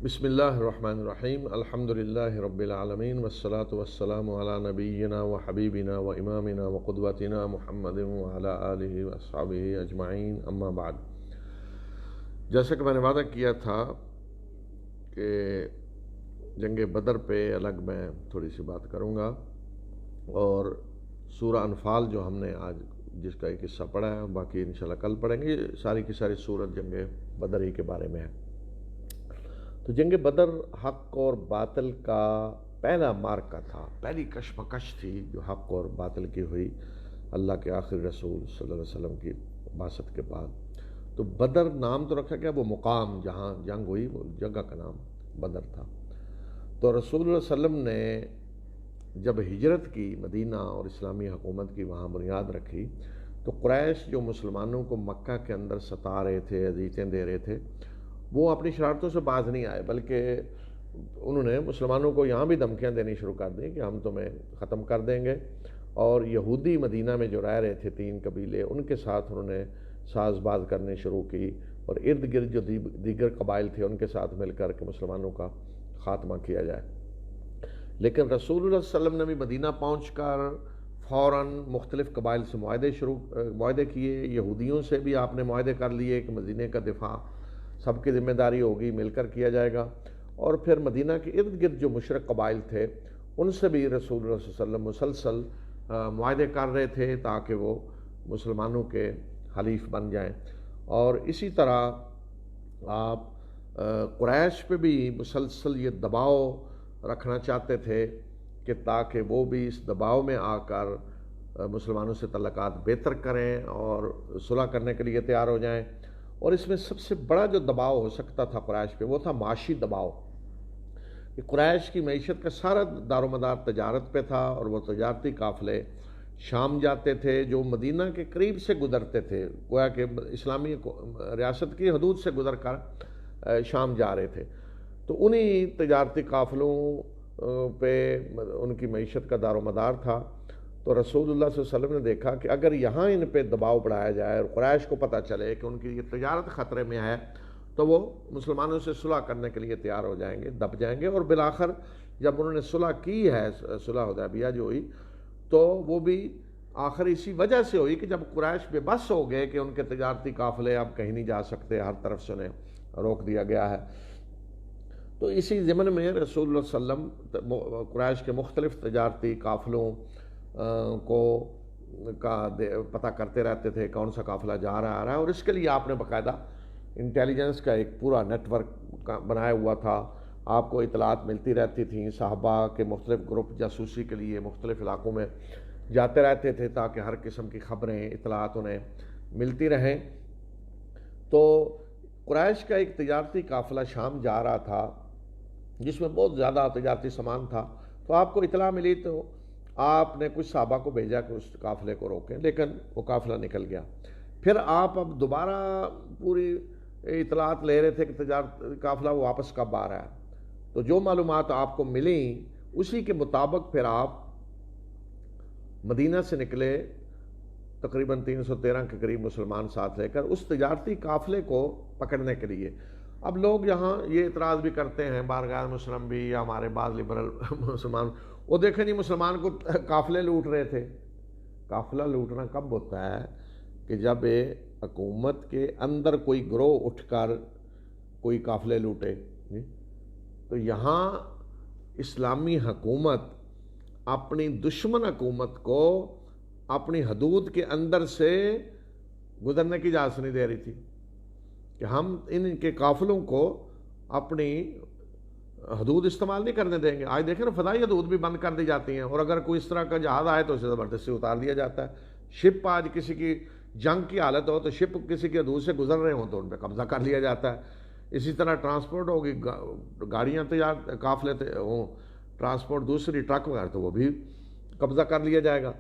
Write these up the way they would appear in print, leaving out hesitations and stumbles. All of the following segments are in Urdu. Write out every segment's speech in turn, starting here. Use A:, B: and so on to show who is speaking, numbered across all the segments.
A: بسم اللہ الرحمن الرحیم الحمدللہ رب العالمین والصلاة والسلام علی نبینا و حبیبنا و امامنا و قدوتنا محمد وعلی آلہ و اصحابہ اجمعین، اما بعد۔ جیسا کہ میں نے وعدہ کیا تھا کہ جنگ بدر پہ الگ میں تھوڑی سی بات کروں گا، اور سورہ انفال جو ہم نے آج جس کا ایک حصہ پڑھا ہے، باقی انشاءاللہ کل پڑھیں گے، ساری کی ساری سورت جنگ بدر ہی کے بارے میں ہے۔ تو جنگ بدر حق اور باطل کا پہلا مارکا تھا، پہلی کشمکش تھی جو حق اور باطل کی ہوئی اللہ کے آخری رسول صلی اللہ علیہ وسلم کی بعثت کے بعد۔ تو بدر نام تو رکھا گیا، وہ مقام جہاں جنگ ہوئی وہ جگہ کا نام بدر تھا۔ تو رسول اللہ علیہ وسلم نے جب ہجرت کی مدینہ اور اسلامی حکومت کی وہاں بنیاد رکھی، تو قریش جو مسلمانوں کو مکہ کے اندر ستا رہے تھے، اذیتیں دے رہے تھے، وہ اپنی شرارتوں سے باز نہیں آئے، بلکہ انہوں نے مسلمانوں کو یہاں بھی دھمکیاں دینی شروع کر دیں کہ ہم تمہیں ختم کر دیں گے۔ اور یہودی مدینہ میں جو رہ رہے تھے 3 قبیلے، ان کے ساتھ انہوں نے ساز باز کرنے شروع کی، اور ارد گرد جو دیگر قبائل تھے ان کے ساتھ مل کر کے مسلمانوں کا خاتمہ کیا جائے۔ لیکن رسول اللہ صلی اللہ علیہ وسلم نے بھی مدینہ پہنچ کر فوراً مختلف قبائل سے معاہدے کیے، یہودیوں سے بھی آپ نے معاہدے کر لیے کہ مدینہ کا دفاع سب کی ذمہ داری ہوگی، مل کر کیا جائے گا۔ اور پھر مدینہ کے ارد گرد جو مشرک قبائل تھے ان سے بھی رسول اللہ صلی اللہ علیہ وسلم مسلسل معاہدے کر رہے تھے تاکہ وہ مسلمانوں کے حلیف بن جائیں۔ اور اسی طرح آپ قریش پہ بھی مسلسل یہ دباؤ رکھنا چاہتے تھے کہ تاکہ وہ بھی اس دباؤ میں آ کر مسلمانوں سے تعلقات بہتر کریں اور صلح کرنے کے لیے تیار ہو جائیں۔ اور اس میں سب سے بڑا جو دباؤ ہو سکتا تھا قریش پہ وہ تھا معاشی دباؤ، کہ قریش کی معیشت کا سارا دار و مدار تجارت پہ تھا، اور وہ تجارتی قافلے شام جاتے تھے جو مدینہ کے قریب سے گزرتے تھے، گویا کہ اسلامی ریاست کی حدود سے گزر کر شام جا رہے تھے۔ تو انہی تجارتی قافلوں پہ ان کی معیشت کا دار و مدار تھا۔ تو رسول اللہ صلی اللہ علیہ وسلم نے دیکھا کہ اگر یہاں ان پہ دباؤ بڑھایا جائے اور قریش کو پتہ چلے کہ ان کی یہ تجارت خطرے میں ہے، تو وہ مسلمانوں سے صلح کرنے کے لیے تیار ہو جائیں گے، دب جائیں گے۔ اور بالآخر جب انہوں نے صلح کی ہے، صلح حدیبیہ جو ہوئی، تو وہ بھی آخر اسی وجہ سے ہوئی کہ جب قریش بے بس ہو گئے کہ ان کے تجارتی قافلے اب کہیں نہیں جا سکتے، ہر طرف سے انہیں روک دیا گیا ہے۔ تو اسی ضمن میں رسول اللہ صلی اللہ علیہ وسلم قریش کے مختلف تجارتی قافلوں کو پتہ کرتے رہتے تھے، کون سا قافلہ جا رہا آ رہا ہے، اور اس کے لیے آپ نے باقاعدہ انٹیلیجنس کا ایک پورا نیٹ ورک بنایا ہوا تھا۔ آپ کو اطلاعات ملتی رہتی تھیں، صحابہ کے مختلف گروپ جاسوسی کے لیے مختلف علاقوں میں جاتے رہتے تھے تاکہ ہر قسم کی خبریں، اطلاعات انہیں ملتی رہیں۔ تو قریش کا ایک تجارتی قافلہ شام جا رہا تھا جس میں بہت زیادہ تجارتی سامان تھا، تو آپ کو اطلاع ملی تو آپ نے کچھ صحابہ کو بھیجا کہ اس قافلے کو روکیں، لیکن وہ قافلہ نکل گیا۔ پھر آپ اب دوبارہ پوری اطلاعات لے رہے تھے کہ تجارتی قافلہ وہ واپس کب آ رہا ہے۔ تو جو معلومات آپ کو ملیں اسی کے مطابق پھر آپ مدینہ سے نکلے، تقریباً 313 کے قریب مسلمان ساتھ لے کر اس تجارتی قافلے کو پکڑنے کے لیے۔ اب لوگ یہاں یہ اعتراض بھی کرتے ہیں، بارگاہ مسلم بھی یا ہمارے بعض لبرل مسلمان، وہ دیکھیں جی مسلمان کو قافلے لوٹ رہے تھے۔ قافلہ لوٹنا کب ہوتا ہے؟ کہ جب حکومت کے اندر کوئی گروہ اٹھ کر کوئی قافلے لوٹے۔ تو یہاں اسلامی حکومت اپنی دشمن حکومت کو اپنی حدود کے اندر سے گزرنے کی اجازت نہیں دے رہی تھی کہ ہم ان کے قافلوں کو اپنی حدود استعمال نہیں کرنے دیں گے۔ آج دیکھیں نا، فضائی حدود بھی بند کر دی جاتی ہیں، اور اگر کوئی اس طرح کا جہاز آئے تو اسے زبردستی اتار دیا جاتا ہے۔ شپ آج کسی کی جنگ کی حالت ہو تو شپ کسی کی حدود سے گزر رہے ہوں تو ان پہ قبضہ کر لیا جاتا ہے۔ اسی طرح ٹرانسپورٹ ہوگی، گاڑیاں قافلے ہوں، ٹرانسپورٹ دوسری ٹرک وغیرہ، تو وہ بھی قبضہ کر لیا جائے گا۔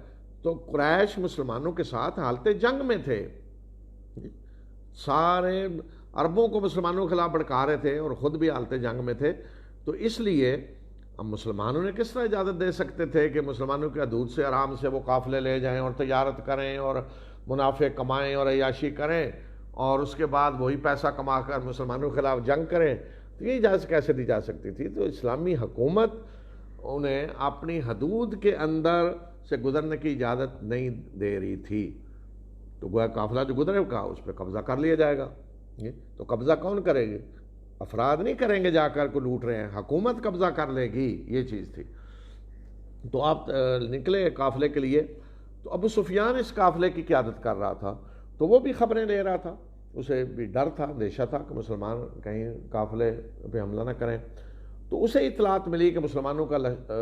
A: تو قریش مسلمانوں کے ساتھ حالت جنگ میں تھے، سارے عربوں کو مسلمانوں کے خلاف بھڑکا رہے تھے اور خود بھی حالت جنگ میں تھے۔ تو اس لیے اب مسلمانوں نے کس طرح اجازت دے سکتے تھے کہ مسلمانوں کے حدود سے آرام سے وہ قافلے لے جائیں اور تجارت کریں اور منافع کمائیں اور عیاشی کریں، اور اس کے بعد وہی پیسہ کما کر مسلمانوں کے خلاف جنگ کریں؟ تو یہ اجازت کیسے دی جا سکتی تھی؟ تو اسلامی حکومت انہیں اپنی حدود کے اندر سے گزرنے کی اجازت نہیں دے رہی تھی، تو گویا قافلہ جو گزرے گا اس پہ قبضہ کر لیا جائے گا۔ تو قبضہ کون کرے گی؟ افراد نہیں کریں گے جا کر کو لوٹ رہے ہیں، حکومت قبضہ کر لے گی، یہ چیز تھی۔ تو آپ نکلے قافلے کے لیے، تو ابو سفیان اس قافلے کی قیادت کر رہا تھا، تو وہ بھی خبریں لے رہا تھا، اسے بھی ڈر تھا، اندیشہ تھا کہ مسلمان کہیں قافلے پہ حملہ نہ کریں۔ تو اسے اطلاعات ملی کہ مسلمانوں کا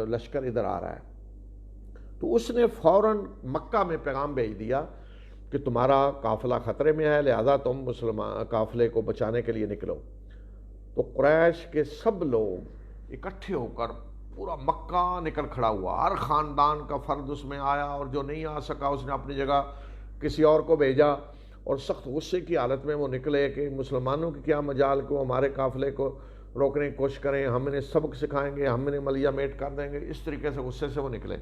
A: لشکر ادھر آ رہا ہے، تو اس نے فوراً مکہ میں پیغام بھیج دیا کہ تمہارا قافلہ خطرے میں ہے، لہذا تم مسلمان قافلے کو بچانے کے لیے نکلو۔ تو قریش کے سب لوگ اکٹھے ہو کر پورا مکہ نکل کھڑا ہوا، ہر خاندان کا فرد اس میں آیا، اور جو نہیں آ سکا اس نے اپنی جگہ کسی اور کو بھیجا، اور سخت غصے کی حالت میں وہ نکلے کہ مسلمانوں کی کیا مجال کو ہمارے قافلے کو روکنے کی کوشش کریں، ہم انہیں سبق سکھائیں گے، ہم انہیں ملیہ میٹ کر دیں گے، اس طریقے سے غصے سے وہ نکلے۔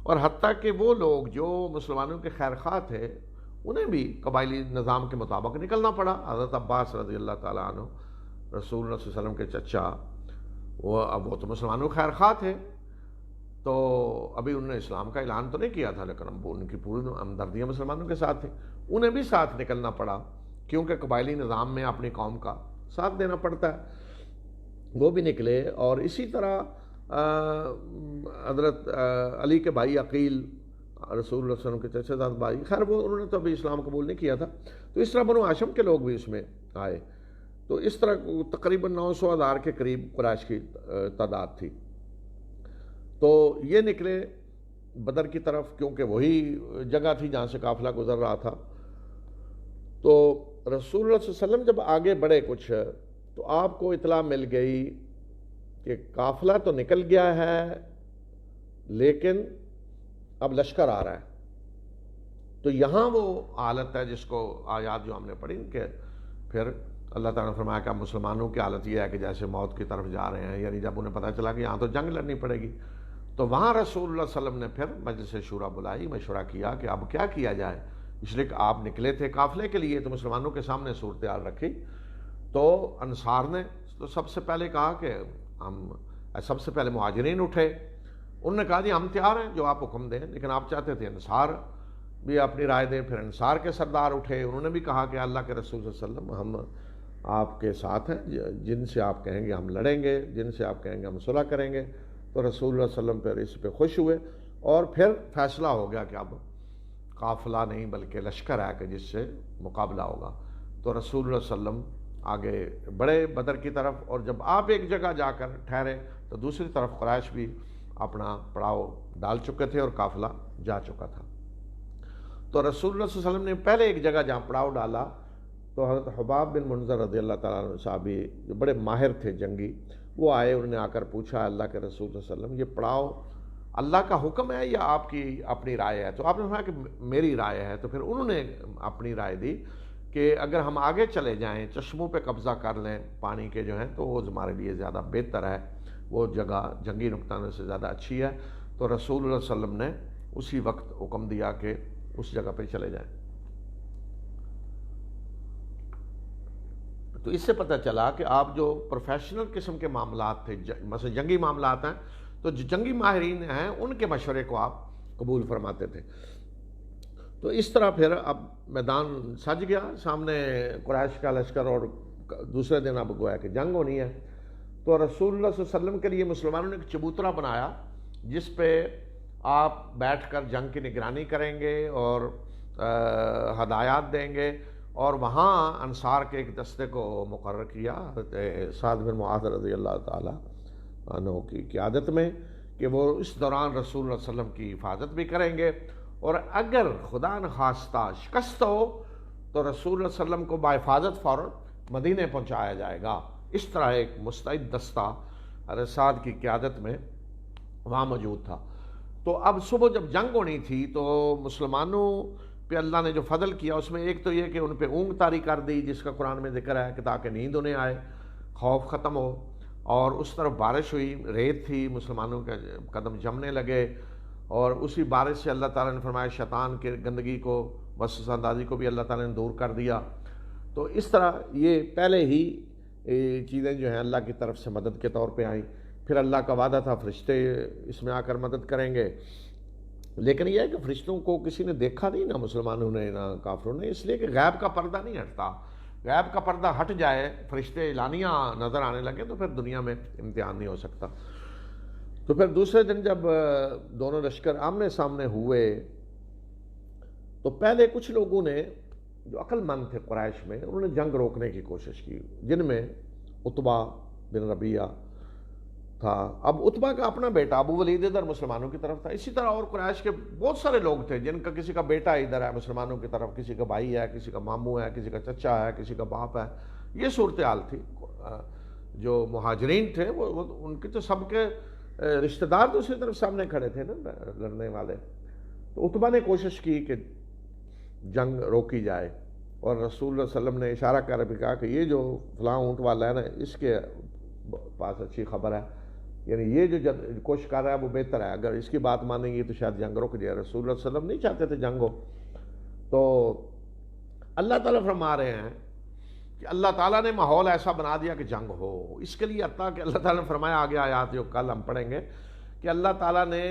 A: اور حتیٰ کہ وہ لوگ جو مسلمانوں کے خیر خواہ تھے انہیں بھی قبائلی نظام کے مطابق نکلنا پڑا۔ حضرت عباس رضی اللہ تعالیٰ عنہ، رسول اللہ صلی اللہ علیہ وسلم کے چچا، وہ تو مسلمانوں کے خیر خواہ تھے، تو ابھی انہوں نے اسلام کا اعلان تو نہیں کیا تھا، لیکن ان کی پوری ہمدردیاں مسلمانوں کے ساتھ تھیں، انہیں بھی ساتھ نکلنا پڑا، کیونکہ قبائلی نظام میں اپنی قوم کا ساتھ دینا پڑتا ہے۔ وہ بھی نکلے، اور اسی طرح حضرت علی کے بھائی عقیل، رسول اللہ صلی اللہ علیہ وسلم کے چچا زاد بھائی، خیر وہ انہوں نے تو ابھی اسلام قبول نہیں کیا تھا، تو اس طرح بنو ہاشم کے لوگ بھی اس میں آئے۔ تو اس طرح تقریباً 900,000 کے قریب قریش کی تعداد تھی۔ تو یہ نکلے بدر کی طرف، کیونکہ وہی جگہ تھی جہاں سے قافلہ گزر رہا تھا۔ تو رسول اللہ صلی اللہ علیہ وسلم جب آگے بڑھے کچھ، تو آپ کو اطلاع مل گئی کہ قافلہ تو نکل گیا ہے لیکن اب لشکر آ رہا ہے۔ تو یہاں وہ حالت ہے جس کو آیات جو ہم نے پڑھی کہ پھر اللہ تعالیٰ نے فرمایا کہ اب مسلمانوں کی حالت یہ ہے کہ جیسے موت کی طرف جا رہے ہیں، یعنی جب انہیں پتہ چلا کہ یہاں تو جنگ لڑنی پڑے گی، تو وہاں رسول اللہ صلی اللہ علیہ وسلم نے پھر مجلس شورا بلائی، مشورہ کیا کہ اب کیا کیا جائے، اس لیے کہ آپ نکلے تھے قافلے کے لیے، تو مسلمانوں کے سامنے صورتحال رکھی۔ تو انصار نے تو سب سے پہلے کہا کہ سب سے پہلے مہاجرین اٹھے، انہوں نے کہا جی ہم تیار ہیں جو آپ حکم دیں، لیکن آپ چاہتے تھے انصار بھی اپنی رائے دیں۔ پھر انصار کے سردار اٹھے، انہوں نے بھی کہا کہ اللہ کے رسول صلی اللہ علیہ وسلم ہم آپ کے ساتھ ہیں، جن سے آپ کہیں گے ہم لڑیں گے، جن سے آپ کہیں گے ہم صلح کریں گے۔ تو رسول اللہ صلی اللہ علیہ وسلم پھر اس پہ خوش ہوئے، اور پھر فیصلہ ہو گیا کہ اب قافلہ نہیں بلکہ لشکر ہے کہ جس سے مقابلہ ہوگا۔ تو رسول اللہ صلی اللہ علیہ وسلم آگے بڑے بدر کی طرف، اور جب آپ ایک جگہ جا کر ٹھہرے تو دوسری طرف قریش بھی اپنا پڑاؤ ڈال چکے تھے اور قافلہ جا چکا تھا۔ تو رسول اللہ صلی اللہ علیہ وسلم نے پہلے ایک جگہ جہاں پڑاؤ ڈالا، تو حضرت حباب بن منذر رضی اللہ تعالیٰ عنہ صحابی جو بڑے ماہر تھے جنگی، وہ آئے، انہوں نے آ کر پوچھا اللہ کے رسول صلی اللہ علیہ وسلم یہ پڑاؤ اللہ کا حکم ہے یا آپ کی اپنی رائے ہے؟ تو آپ نے کہا کہ میری رائے ہے۔ تو پھر انہوں نے اپنی رائے دی کہ اگر ہم آگے چلے جائیں، چشموں پہ قبضہ کر لیں پانی کے جو ہیں، تو وہ ہمارے لیے زیادہ بہتر ہے، وہ جگہ جنگی نقطہ سے زیادہ اچھی ہے۔ تو رسول اللہ صلی اللہ علیہ وسلم نے اسی وقت حکم دیا کہ اس جگہ پہ چلے جائیں۔ تو اس سے پتہ چلا کہ آپ جو پروفیشنل قسم کے معاملات تھے، مثلا جنگی معاملات ہیں، تو جو جنگی ماہرین ہیں ان کے مشورے کو آپ قبول فرماتے تھے۔ تو اس طرح پھر اب میدان سج گیا، سامنے قریش کا لشکر، اور دوسرے دن اب گویا کہ جنگ ہونی ہے۔ تو رسول اللہ صلی اللہ علیہ وسلم کے لیے مسلمانوں نے ایک چبوترا بنایا جس پہ آپ بیٹھ کر جنگ کی نگرانی کریں گے اور ہدایات دیں گے، اور وہاں انصار کے ایک دستے کو مقرر کیا سعد بن معاذ رضی اللہ تعالیٰ عنہ کی قیادت میں، کہ وہ اس دوران رسول اللہ صلی اللہ علیہ وسلم کی حفاظت بھی کریں گے، اور اگر خدا نخواستہ شکست ہو تو رسول اللہ صلی اللہ علیہ وسلم کو بحفاظت فوراً مدینے پہنچایا جائے گا۔ اس طرح ایک مستعد دستہ حضرت سعد کی قیادت میں وہاں موجود تھا۔ تو اب صبح جب جنگ ہونی تھی تو مسلمانوں پہ اللہ نے جو فضل کیا اس میں ایک تو یہ کہ ان پہ اونگ طاری کر دی، جس کا قرآن میں ذکر ہے کہ تاکہ نیند انہیں آئے، خوف ختم ہو، اور اس طرف بارش ہوئی، ریت تھی، مسلمانوں کے قدم جمنے لگے، اور اسی بارش سے اللہ تعالیٰ نے فرمایا شیطان کے گندگی کو، وسوسہ اندازی کو بھی اللہ تعالیٰ نے دور کر دیا۔ تو اس طرح یہ پہلے ہی چیزیں جو ہیں اللہ کی طرف سے مدد کے طور پہ آئیں. پھر اللہ کا وعدہ تھا فرشتے اس میں آ کر مدد کریں گے، لیکن یہ ہے کہ فرشتوں کو کسی نے دیکھا نہیں، نہ مسلمانوں نے نہ کافروں نے، اس لیے کہ غیب کا پردہ نہیں ہٹتا. غیب کا پردہ ہٹ جائے، فرشتے اعلانیہ نظر آنے لگے، تو پھر دنیا میں امتحان نہیں ہو سکتا. تو پھر دوسرے دن جب دونوں لشکر آمنے سامنے ہوئے تو پہلے کچھ لوگوں نے جو عقل مند تھے قریش میں، انہوں نے جنگ روکنے کی کوشش کی، جن میں عتبہ بن ربیعہ تھا. اب عتبہ کا اپنا بیٹا ابو ولید ادھر مسلمانوں کی طرف تھا. اسی طرح اور قریش کے بہت سارے لوگ تھے جن کا کسی کا بیٹا ادھر ہے مسلمانوں کی طرف، کسی کا بھائی ہے، کسی کا ماموں ہے، کسی کا چچا ہے، کسی کا باپ ہے. یہ صورتحال تھی. جو مہاجرین تھے وہ ان کے تو سب کے رشتہ دار دوسری طرف سامنے کھڑے تھے نا لڑنے والے. تو عتبہ نے کوشش کی کہ جنگ روکی جائے، اور رسول اللہ علیہ وسلم نے اشارہ کر کے کہا کہ یہ جو فلاں اونٹ والا ہے نا، اس کے پاس اچھی خبر ہے، یعنی یہ جو کوشش کر رہا ہے وہ بہتر ہے، اگر اس کی بات مانیں گے تو شاید جنگ رک جائے. رسول اللہ علیہ وسلم نہیں چاہتے تھے جنگ ہو. تو اللہ تعالیٰ فرما رہے ہیں کہ اللہ تعالیٰ نے ماحول ایسا بنا دیا کہ جنگ ہو. اس کے لیے حتیٰ کہ اللہ تعالیٰ نے فرمایا، آگے آیات جو کل ہم پڑھیں گے، کہ اللہ تعالیٰ نے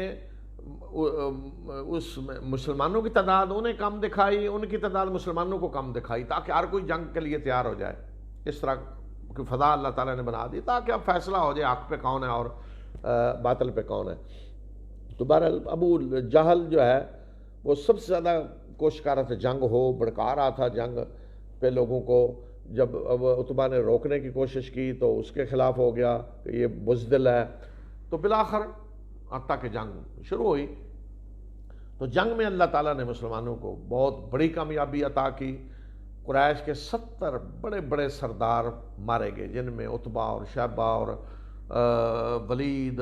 A: اس مسلمانوں کی تعداد انہیں کم دکھائی، ان کی تعداد مسلمانوں کو کم دکھائی، تاکہ ہر کوئی جنگ کے لیے تیار ہو جائے. اس طرح کی فضا اللہ تعالیٰ نے بنا دی تاکہ اب فیصلہ ہو جائے حق پہ کون ہے اور باطل پہ کون ہے. تو بہرحال ابو جہل جو ہے وہ سب سے زیادہ کوشش کر رہا تھا جنگ ہو، بھڑکا رہا تھا جنگ پہ لوگوں کو. جب عتبہ نے روکنے کی کوشش کی تو اس کے خلاف ہو گیا کہ یہ بزدل ہے. تو بالآخر حتیٰ کہ جنگ شروع ہوئی. تو جنگ میں اللہ تعالیٰ نے مسلمانوں کو بہت بڑی کامیابی عطا کی. قریش کے 70 بڑے بڑے سردار مارے گئے، جن میں عتبہ اور شیبہ اور ولید،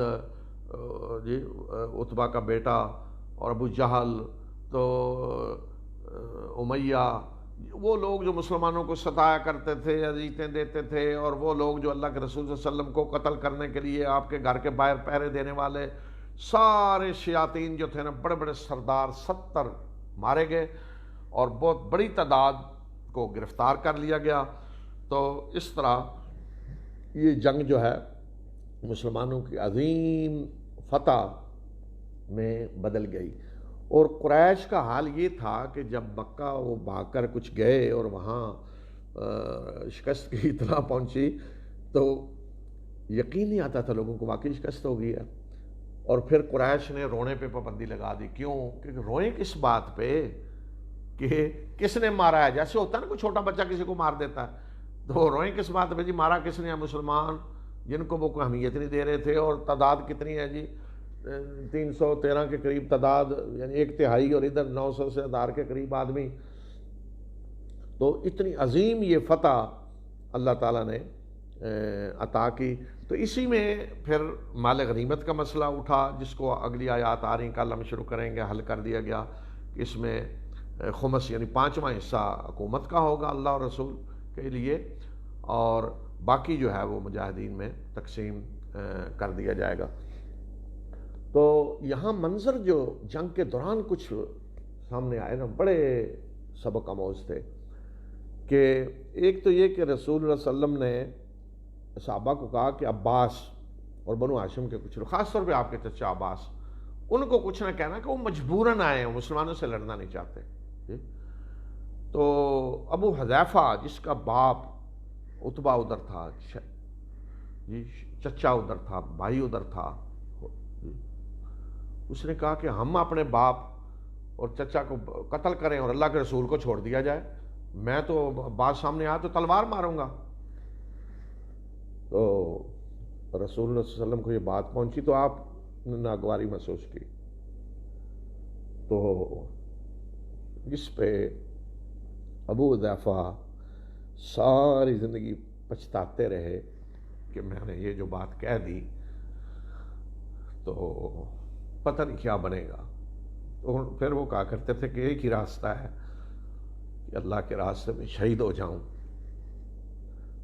A: عتبہ کا بیٹا، اور ابو جہل، تو امیہ، وہ لوگ جو مسلمانوں کو ستایا کرتے تھے، اذیتیں دیتے تھے، اور وہ لوگ جو اللہ کے رسول صلی اللہ علیہ وسلم کو قتل کرنے کے لیے آپ کے گھر کے باہر پہرے دینے والے سارے شیاطین جو تھے نا، بڑے بڑے سردار 70 مارے گئے، اور بہت بڑی تعداد کو گرفتار کر لیا گیا. تو اس طرح یہ جنگ جو ہے مسلمانوں کی عظیم فتح میں بدل گئی. اور قریش کا حال یہ تھا کہ جب مکہ وہ بھاگ کر کچھ گئے اور وہاں شکست کی اطلاع پہنچی تو یقین نہیں آتا تھا لوگوں کو واقعی شکست ہو گئی ہے. اور پھر قریش نے رونے پہ پابندی لگا دی. کیوں؟ کہ روئیں کس بات پہ کہ کس نے مارا ہے. جیسے ہوتا ہے نا کوئی چھوٹا بچہ کسی کو مار دیتا ہے، تو روئیں کس بات پہ جی؟ مارا کس نے؟ مسلمان جن کو وہ کوئی اہمیت نہیں دے رہے تھے. اور تعداد کتنی ہے جی؟ 313 کے قریب تعداد، یعنی 1/3، اور ادھر 900 سے 1000 کے قریب آدمی. تو اتنی عظیم یہ فتح اللہ تعالیٰ نے عطا کی. تو اسی میں پھر مال غنیمت کا مسئلہ اٹھا، جس کو اگلی آیات آ رہی ہیں، کل ہم شروع کریں گے. حل کر دیا گیا کہ اس میں خمس یعنی 5واں حصہ حکومت کا ہوگا اللہ اور رسول کے لیے، اور باقی جو ہے وہ مجاہدین میں تقسیم کر دیا جائے گا. تو یہاں منظر جو جنگ کے دوران کچھ سامنے آئے نا، بڑے سبق آموز تھے. کہ ایک تو یہ کہ رسول اللہ صلی اللہ علیہ وسلم نے صحابہ کو کہا کہ عباس اور بنو ہاشم کے کچھ لوگ، خاص طور پہ آپ کے چچا عباس، ان کو کچھ نہ کہنا کہ وہ مجبوراً آئے ہیں، مسلمانوں سے لڑنا نہیں چاہتے. تو ابو حذیفہ جس کا باپ عتبہ ادھر تھا، جی چچا ادھر تھا، بھائی ادھر تھا، اس نے کہا کہ ہم اپنے باپ اور چچا کو قتل کریں اور اللہ کے رسول کو چھوڑ دیا جائے. میں تو بات سامنے آیا تو تلوار ماروں گا. تو رسول اللہ صلی اللہ علیہ وسلم کو یہ بات پہنچی تو آپ نے ناگواری محسوس کی. تو اس پہ ابو حذیفہ ساری زندگی پچھتاتے رہے کہ میں نے یہ جو بات کہہ دی تو پتہ نہیں کیا بنے گا. تو پھر وہ کہا کرتے تھے کہ ایک ہی راستہ ہے کہ اللہ کے راستے میں شہید ہو جاؤں.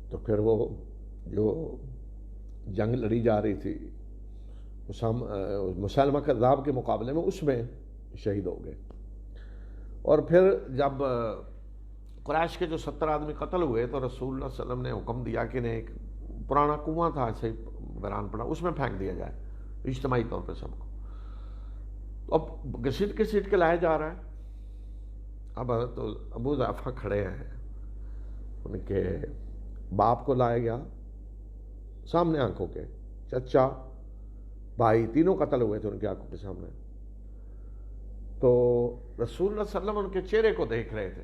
A: تو پھر وہ جو جنگ لڑی جا رہی تھی مسلمہ کذاب کے مقابلے میں، اس میں شہید ہو گئے. اور پھر جب قریش کے جو 70 آدمی قتل ہوئے تو رسول اللہ صلی اللہ علیہ وسلم نے حکم دیا کہ انہیں ایک پرانا کنواں تھا ایسے ویران پڑا، اس میں پھینک دیا جائے اجتماعی طور پہ سب کو. تو اب گھسیٹ کے لائے جا رہا ہے. اب حضرت ابو ضعفہ کھڑے ہیں، ان کے باپ کو لایا گیا سامنے آنکھوں کے، چچا بھائی تینوں قتل ہوئے تھے ان کی آنکھوں کے سامنے. تو رسول اللہ صلی اللہ علیہ وسلم ان کے چہرے کو دیکھ رہے تھے.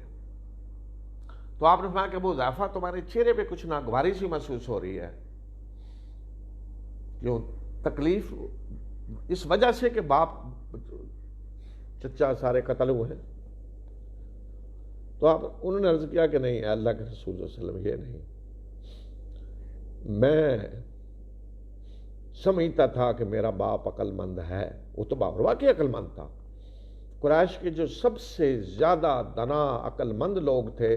A: تو آپ نے فرمایا کہ ابو ضعفہ تمہارے چہرے پہ کچھ ناگواری سی محسوس ہو رہی ہے، کیوں؟ تکلیف اس وجہ سے کہ باپ چچا سارے قتل ہوئے ہیں. تو انہوں نے عرض کیا کہ نہیں اے اللہ کے رسول صلی اللہ علیہ وسلم، یہ نہیں، میں سمجھتا تھا کہ میرا باپ عقل مند ہے. وہ تو باپ واقعی عقل مند تھا. قریش کے جو سب سے زیادہ دنا عقل مند لوگ تھے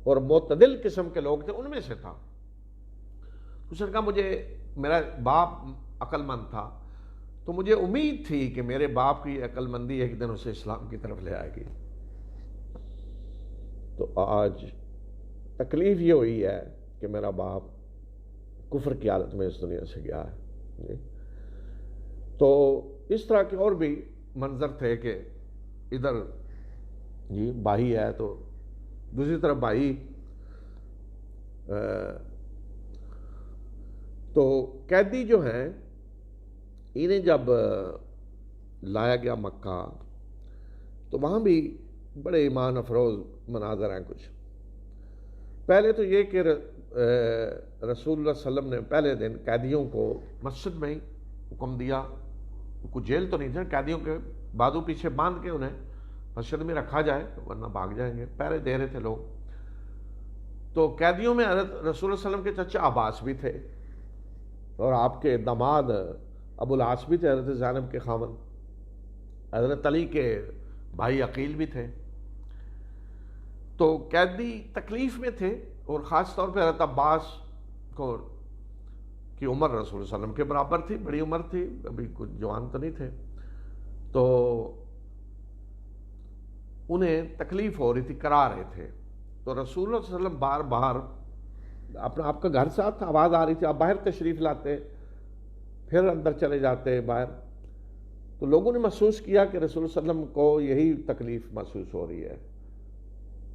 A: اور معتدل قسم کے لوگ تھے ان میں سے تھا. اس نے کہا مجھے میرا باپ عقل مند تھا تو مجھے امید تھی کہ میرے باپ کی عقل مندی ایک دن اسے اسلام کی طرف لے آئے گی. تو آج تکلیف یہ ہوئی ہے کہ میرا باپ کفر کی حالت میں اس دنیا سے گیا ہے. تو اس طرح کے اور بھی منظر تھے کہ ادھر جی بھائی ہے تو دوسری طرف بھائی. تو قیدی جو ہیں انہیں جب لایا گیا مکہ تو وہاں بھی بڑے ایمان افروز مناظر ہیں. کچھ پہلے تو یہ کہ رسول اللہ صلی اللہ علیہ وسلم نے پہلے دن قیدیوں کو مسجد میں ہی حکم دیا، کوئی جیل تو نہیں تھا، قیدیوں کے بازو پیچھے باندھ کے انہیں مسجد میں رکھا جائے ورنہ بھاگ جائیں گے. پہرے دے رہے تھے لوگ. تو قیدیوں میں حضرت رسول اللہ صلی اللہ علیہ وسلم کے چچا عباس بھی تھے اور آپ کے داماد ابو العاص بھی تھے، حضرت زینب کے خاوند. حضرت علی کے بھائی عقیل بھی تھے. تو قیدی تکلیف میں تھے اور خاص طور پہ حضرت عباس کو کی عمر رسول اللہ صلی اللہ علیہ وسلم کے برابر تھی، بڑی عمر تھی، ابھی کچھ جوان تو نہیں تھے. تو انہیں تکلیف ہو رہی تھی، کرا رہے تھے. تو رسول اللہ صلی اللہ علیہ وسلم بار بار اپنا آپ کا گھر ساتھ تھا، آواز آ رہی تھی، آپ باہر تشریف لاتے پھر اندر چلے جاتے باہر. تو لوگوں نے محسوس کیا کہ رسول اللہ علیہ وسلم کو یہی تکلیف محسوس ہو رہی ہے.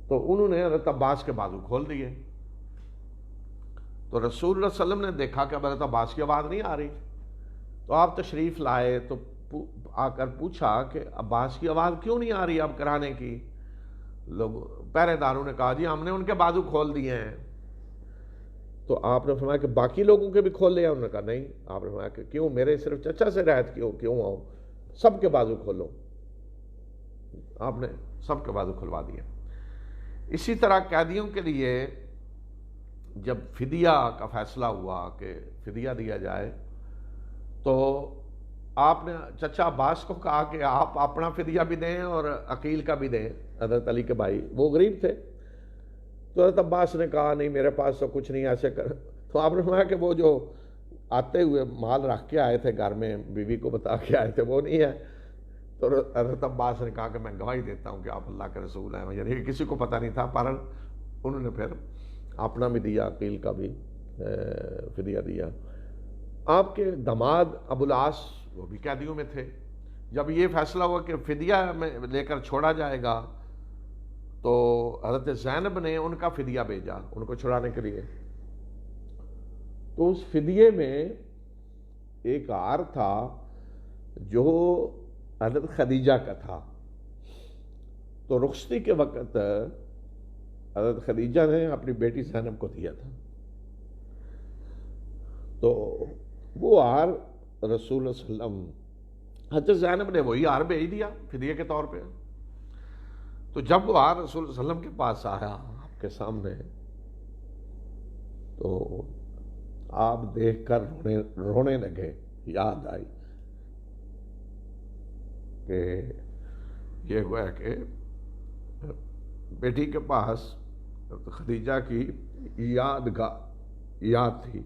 A: تو انہوں نے حضرت عباس کے بازو کھول دیے. تو رسول اللہ صلی اللہ علیہ وسلم نے دیکھا کہ اب حضرت عباس کی آواز نہیں آ رہی. تو آپ تشریف لائے تو آ کر پوچھا کہ عباس کی آواز کیوں نہیں آ رہی اب کرانے کی. لوگ پہرے داروں نے کہا جی ہم نے ان کے بازو کھول دیے ہیں. تو آپ نے فرمایا کہ باقی لوگوں کے بھی کھول لیا؟ انہوں نے کہا نہیں. آپ نے فرمایا کہ کیوں، میرے صرف چچا سے رعایت کیوں آؤ، سب کے بازو کھولو. آپ نے سب کے بازو کھلوا دیے. اسی طرح قیدیوں کے لیے جب فدیہ کا فیصلہ ہوا کہ فدیہ دیا جائے تو آپ نے چچا عباس کو کہا کہ آپ اپنا فدیہ بھی دیں اور عقیل کا بھی دیں. حضرت علی کے بھائی وہ غریب تھے. تو حضرت عباس نے کہا نہیں میرے پاس تو کچھ نہیں ایسے کر. تو آپ نے فرمایا کہ وہ جو آتے ہوئے مال رکھ کے آئے تھے گھر میں، بیوی کو بتا کے آئے تھے، وہ نہیں ہے. تو حضرت عباس نے کہا کہ میں گواہی دیتا ہوں کہ آپ اللہ کے رسول ہیں. یعنی کسی کو پتہ نہیں تھا، پر انہوں نے پھر اپنا بھی دیا، عقیل کا بھی فدیہ دیا. آپ کے داماد ابو العاص وہ بھی قیدیوں میں تھے. جب یہ فیصلہ ہوا کہ فدیہ میں لے کر چھوڑا جائے گا تو حضرت زینب نے ان کا فدیہ بھیجا ان کو چھڑانے کے لیے. تو اس فدیے میں ایک ہار تھا جو حضرت خدیجہ کا تھا. تو رخصتی کے وقت حضرت خدیجہ نے اپنی بیٹی زینب کو دیا تھا. تو وہ ہار رسول اللہ صلی اللہ علیہ وسلم حضرت زینب نے وہی ہار بھیج دیا فدیے کے طور پہ. تو جب وہ ہار رسول اللہ صلی اللہ علیہ وسلم کے پاس آیا آپ کے سامنے تو آپ دیکھ کر رونے لگے. یاد آئی کہ یہ ہوا کہ بیٹی کے پاس خدیجہ کی یاد تھی.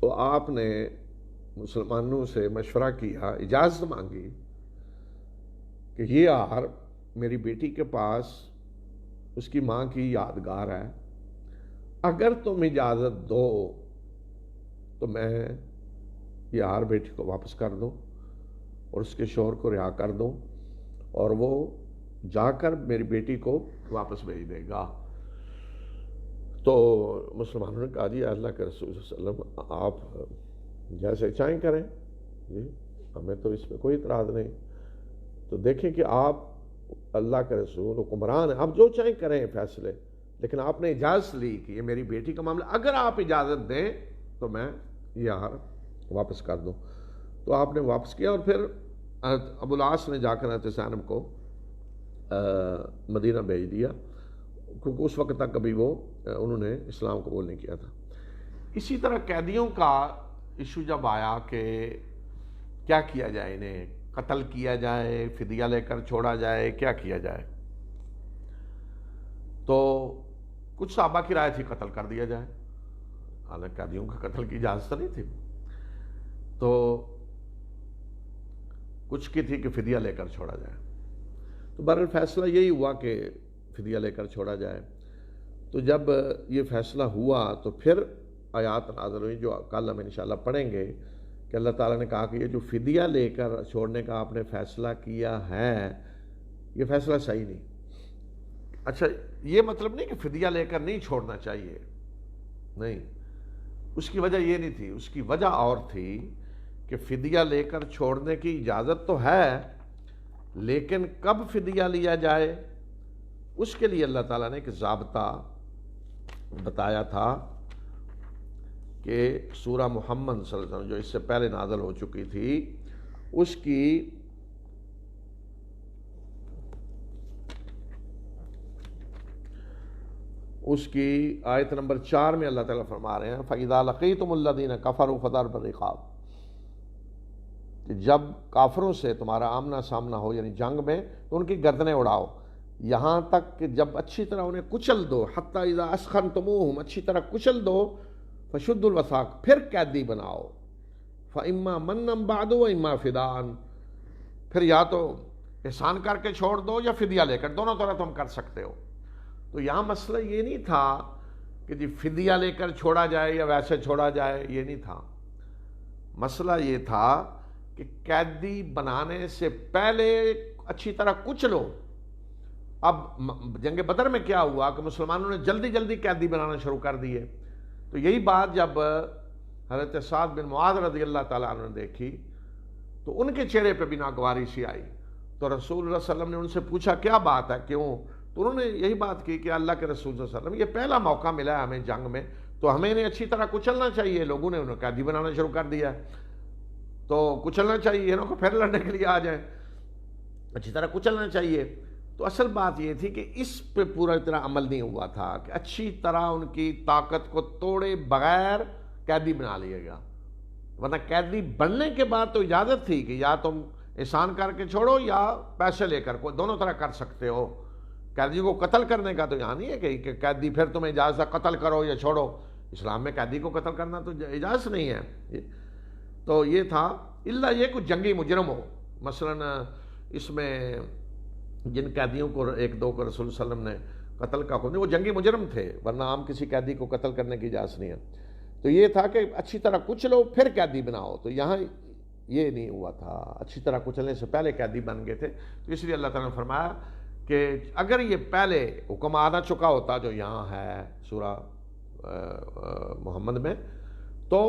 A: تو آپ نے مسلمانوں سے مشورہ کیا، اجازت مانگی کہ یہ ہار میری بیٹی کے پاس اس کی ماں کی یادگار ہے، اگر تم اجازت دو تو میں یہ ہار بیٹی کو واپس کر دوں اور اس کے شوہر کو رہا کر دوں اور وہ جا کر میری بیٹی کو واپس بھیج دے گا۔ تو مسلمانوں نے کہا جی اللہ کے رسول صلی اللہ علیہ وسلم آپ جیسے چاہیں کریں، جی ہمیں تو اس میں کوئی اعتراض نہیں۔ تو دیکھیں کہ آپ اللہ کے رسول حکمران ہیں، آپ جو چاہیں کریں فیصلے، لیکن آپ نے اجازت لی کہ یہ میری بیٹی کا معاملہ، اگر آپ اجازت دیں تو میں یہ ہار واپس کر دوں۔ تو آپ نے واپس کیا اور پھر ابو العاص نے جا کر حضرت زینب کو مدینہ بھیج دیا، کیونکہ اس وقت تک کبھی وہ انہوں نے اسلام قبول نہیں کیا تھا۔ اسی طرح قیدیوں کا ایشو جب آیا کہ کیا کیا جائے، انہیں قتل کیا جائے، فدیہ لے کر چھوڑا جائے، کیا کیا جائے، تو کچھ صحابہ کی رائے تھی قتل کر دیا جائے، حالانکہ قیدیوں کا قتل کی اجازت نہیں تھی، تو کچھ کی تھی کہ فدیہ لے کر چھوڑا جائے۔ تو بہرحال فیصلہ یہی ہوا کہ فدیہ لے کر چھوڑا جائے۔ تو جب یہ فیصلہ ہوا تو پھر آیات نازل ہوئی جو کل ہم انشاءاللہ پڑھیں گے، کہ اللہ تعالیٰ نے کہا کہ یہ جو فدیہ لے کر چھوڑنے کا آپ نے فیصلہ کیا ہے یہ فیصلہ صحیح نہیں۔ اچھا یہ مطلب نہیں کہ فدیہ لے کر نہیں چھوڑنا چاہیے، نہیں، اس کی وجہ یہ نہیں تھی، اس کی وجہ اور تھی کہ فدیہ لے کر چھوڑنے کی اجازت تو ہے، لیکن کب فدیہ لیا جائے اس کے لیے اللہ تعالیٰ نے ایک ضابطہ بتایا تھا کہ سورہ محمد صلی اللہ علیہ وسلم جو اس سے پہلے نازل ہو چکی تھی اس کی آیت نمبر 4 میں اللہ تعالیٰ فرما رہے ہیں فَإِذَا لَقِيتُمُ الَّذِينَ كَفَرُوا فَضَرْبَ الرِّقَابِ، کہ جب کافروں سے تمہارا آمنا سامنا ہو یعنی جنگ میں تو ان کی گردنیں اڑاؤ، یہاں تک کہ جب اچھی طرح انہیں کچل دو، حَتَّى إِذَا أَسْخَنْتُمُوهُمْ، اچھی طرح کچل دو، فَشُدُّوا الْوَثَاقَ، پھر قیدی بناؤ، فَإِمَّا مَنًّا بَعْدُ وَإِمَّا فِدَاءً، پھر یا تو احسان کر کے چھوڑ دو یا فدیہ لے کر، دونوں طرح تم کر سکتے ہو۔ تو یہاں مسئلہ یہ نہیں تھا کہ جی فدیہ لے کر چھوڑا جائے یا ویسے چھوڑا جائے، یہ نہیں تھا، مسئلہ یہ تھا کہ قیدی بنانے سے پہلے اچھی طرح کچلو۔ اب جنگ بدر میں کیا ہوا کہ مسلمانوں نے جلدی جلدی قیدی بنانا شروع کر دیے، تو یہی بات جب حضرت سعد بن معاذ رضی اللہ تعالیٰ عنہ نے دیکھی تو ان کے چہرے پہ بھی ناگواری سی آئی، تو رسول اللہ صلی اللہ علیہ وسلم نے ان سے پوچھا کیا بات ہے، کیوں؟ تو انہوں نے یہی بات کی کہ اللہ کے رسول صلی اللہ علیہ وسلم یہ پہلا موقع ملا ہے ہمیں جنگ میں، تو ہمیں انہیں اچھی طرح کچلنا چاہیے، لوگوں نے انہیں قیدی بنانا شروع کر دیا ہے تو کچلنا چاہیے، انہوں کو پھر لڑنے کے لیے آ جائیں، اچھی طرح کچلنا چاہیے۔ تو اصل بات یہ تھی کہ اس پہ پورا طرح عمل نہیں ہوا تھا کہ اچھی طرح ان کی طاقت کو توڑے بغیر قیدی بنا لیے گا، ورنہ قیدی بننے کے بعد تو اجازت تھی کہ یا تم احسان کر کے چھوڑو یا پیسے لے کر، کوئی دونوں طرح کر سکتے ہو۔ قیدی کو قتل کرنے کا تو یہاں نہیں ہے کہ قیدی پھر تمہیں اجازت ہے قتل کرو یا چھوڑو، اسلام میں قیدی کو قتل کرنا تو اجازت نہیں ہے۔ تو یہ تھا الا یہ کچھ جنگی مجرم ہو، مثلا اس میں جن قیدیوں کو ایک دو کو رسول صلی اللہ علیہ وسلم نے قتل کا حکم دیا وہ جنگی مجرم تھے، ورنہ عام کسی قیدی کو قتل کرنے کی اجازت نہیں ہے۔ تو یہ تھا کہ اچھی طرح کچلو پھر قیدی بناؤ، تو یہاں یہ نہیں ہوا تھا، اچھی طرح کچلنے سے پہلے قیدی بن گئے تھے، تو اس لیے اللہ تعالیٰ نے فرمایا کہ اگر یہ پہلے حکم آنا چکا ہوتا جو یہاں ہے سورہ محمد میں، تو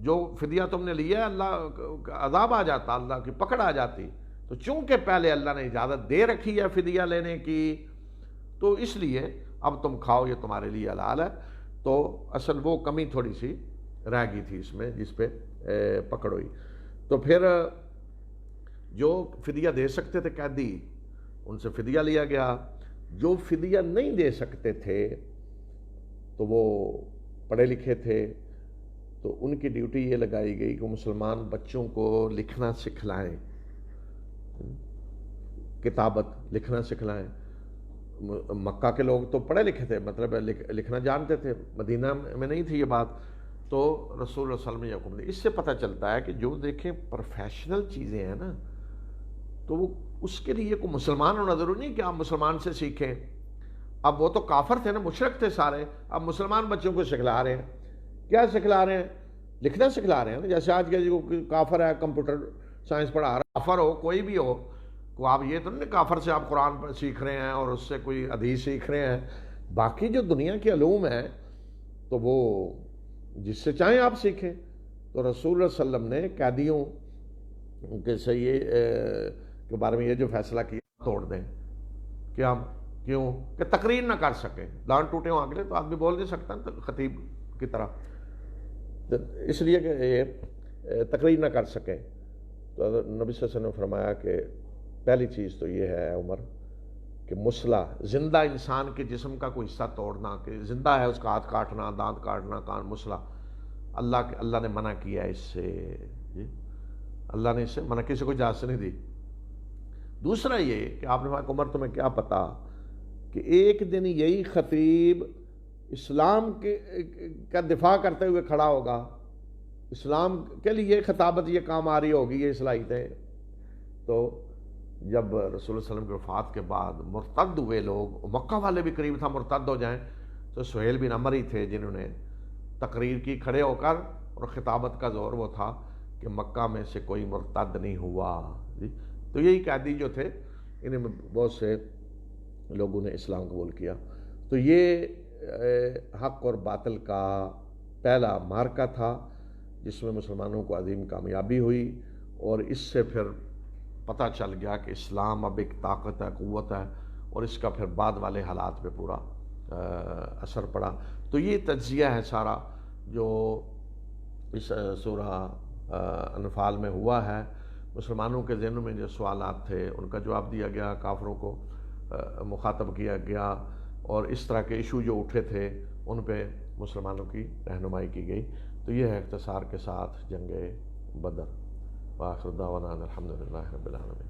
A: جو فدیہ تم نے لیا اللہ عذاب آ جاتا، اللہ کی پکڑ آ جاتی، تو چونکہ پہلے اللہ نے اجازت دے رکھی ہے فدیہ لینے کی تو اس لیے اب تم کھاؤ، یہ تمہارے لیے حلال ہے۔ تو اصل وہ کمی تھوڑی سی رہ گئی تھی اس میں جس پہ پکڑ ہوئی۔ تو پھر جو فدیہ دے سکتے تھے قیدی ان سے فدیہ لیا گیا، جو فدیہ نہیں دے سکتے تھے تو وہ پڑھے لکھے تھے تو ان کی ڈیوٹی یہ لگائی گئی کہ مسلمان بچوں کو لکھنا سکھلائیں، کتابت لکھنا سکھلائیں۔ مکہ کے لوگ تو پڑھے لکھے تھے، مطلب لکھنا جانتے تھے، مدینہ میں نہیں تھی یہ بات، تو رسول اللہ صلی اللہ علیہ وسلم نے یہ حکم دیا۔ اس سے پتہ چلتا ہے کہ جو دیکھیں پروفیشنل چیزیں ہیں نا تو وہ اس کے لیے کوئی مسلمان ہونا ضروری نہیں کہ آپ مسلمان سے سیکھیں. اب وہ تو کافر تھے نا، مشرک تھے سارے، اب مسلمان بچوں کو سکھلا رہے ہیں. کیا سکھلا رہے ہیں؟ لکھنا سکھلا رہے ہیں نا. جیسے آج کے جو کافر ہے کمپیوٹر سائنس پڑھا رہا ہے، کافر ہو کوئی بھی ہو، کو آپ یہ تو نہیں کافر سے آپ قرآن سیکھ رہے ہیں اور اس سے کوئی حدیث سیکھ رہے ہیں. باقی جو دنیا کے علوم ہیں تو وہ جس سے چاہیں آپ سیکھیں. تو رسول اللہ صلی اللہ علیہ وسلم نے قیدیوں کے بارے میں یہ جو فیصلہ کیا توڑ دیں کہ ہم کیوں کہ تقریر نہ کر سکیں. دان ٹوٹے ہوں اگلے تو آدمی بول نہیں سکتا خطیب کی طرح، اس لیے کہ یہ تقریر نہ کر سکیں. تو نبی صلی اللہ علیہ وسلم نے فرمایا کہ پہلی چیز تو یہ ہے عمر کہ مسلح، زندہ انسان کے جسم کا کوئی حصہ توڑنا، کہ زندہ ہے اس کا ہاتھ کاٹنا، دانت کاٹنا، کان، مسلح اللہ نے منع کیا ہے اس سے. جی اللہ نے اس سے منع، کسی کو اجازت نہیں دی. دوسرا یہ کہ آپ نے فرمایا عمر تمہیں کیا پتا کہ ایک دن یہی خطیب اسلام کا دفاع کرتے ہوئے کھڑا ہوگا، اسلام کے لیے خطابت یہ کام آ رہی ہوگی، یہ صلاحیتیں. تو جب رسول اللہ صلی اللہ علیہ وسلم کی وفات کے بعد مرتد ہوئے لوگ، مکہ والے بھی قریب تھا مرتد ہو جائیں، تو سہیل بن عمر ہی تھے جنہوں نے تقریر کی کھڑے ہو کر، اور خطابت کا زور وہ تھا کہ مکہ میں سے کوئی مرتد نہیں ہوا. جی تو یہی قیدی جو تھے، انہیں میں بہت سے لوگوں نے اسلام قبول کیا. تو یہ حق اور باطل کا پہلا مارکا تھا جس میں مسلمانوں کو عظیم کامیابی ہوئی، اور اس سے پھر پتہ چل گیا کہ اسلام اب ایک طاقت ہے، قوت ہے، اور اس کا پھر بعد والے حالات پہ پورا اثر پڑا. تو یہ تجزیہ ہے سارا جو اس سورہ انفال میں ہوا ہے. مسلمانوں کے ذہنوں میں جو سوالات تھے ان کا جواب دیا گیا، کافروں کو مخاطب کیا گیا، اور اس طرح کے ایشو جو اٹھے تھے ان پہ مسلمانوں کی رہنمائی کی گئی. تو یہ ہے اختصار کے ساتھ جنگ بدر. وآخر دعوانا الحمدللہ رب العالمین.